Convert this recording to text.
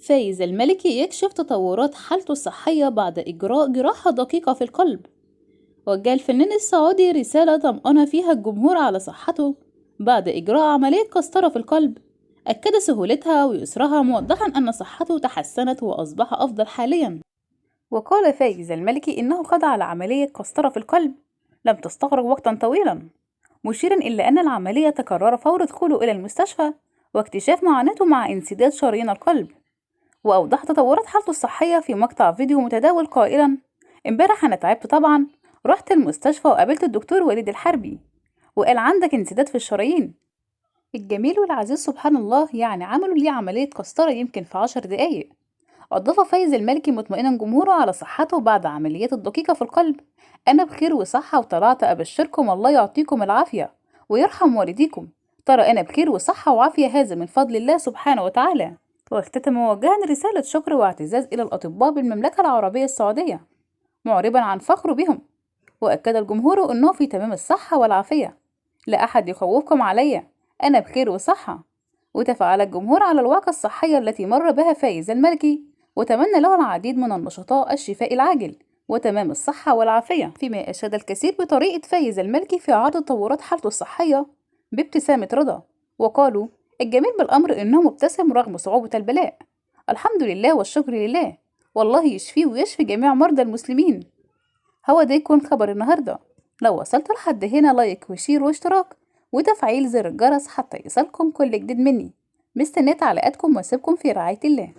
فايز الملكي يكشف تطورات حالته الصحية بعد إجراء جراحة دقيقة في القلب. وجه الفنان السعودي رسالة طمأن فيها الجمهور على صحته بعد إجراء عملية قسطرة في القلب، أكد سهولتها ويسرها موضحا أن صحته تحسنت وأصبح أفضل حاليا. وقال فايز الملكي إنه خضع لعملية قسطرة في القلب لم تستغرق وقتا طويلا، مشيرا إلى أن العملية تكرر فور دخوله إلى المستشفى واكتشاف معاناته مع انسداد شرايين القلب. وأوضح تطورات حالته الصحية في مقطع فيديو متداول قائلا: امبارح أنا تعبت طبعا، رحت المستشفى وقابلت الدكتور وليد الحربي وقال عندك انسداد في الشرايين. الجميل والعزيز سبحان الله، يعني عملوا لي عملية قسطرة يمكن في 10 دقايق. أضاف فايز المالكي مطمئنا جمهوره على صحته بعد عمليات الدقيقة في القلب: أنا بخير وصحة وطلعت أبشركم الله يعطيكم العافية ويرحم والديكم، ترى أنا بخير وصحة وعافية، هذا من فضل الله سبحانه وتعالى. واختتم موجها رسالة شكر واعتزاز إلى الأطباء بالمملكة العربية السعودية معربا عن فخره بهم، وأكد الجمهور أنه في تمام الصحة والعافية، لا أحد يخوفكم عليا، أنا بخير وصحة. وتفاعل الجمهور على الواقعة الصحية التي مر بها فايز الملكي، وتمنى له العديد من النشطاء الشفاء العاجل وتمام الصحة والعافية، فيما أشاد الكثير بطريقة فايز الملكي في عرض تطورات حالته الصحية بابتسامة رضا، وقالوا: الجميل بالأمر إنه مبتسم رغم صعوبة البلاء، الحمد لله والشكر لله، والله يشفيه ويشفي جميع مرضى المسلمين. هو ده يكون خبر النهاردة. لو وصلت لحد هنا لايك وشير واشتراك وتفعيل زر الجرس حتى يصلكم كل جديد مني. مستنية تعليقاتكم واسيبكم في رعاية الله.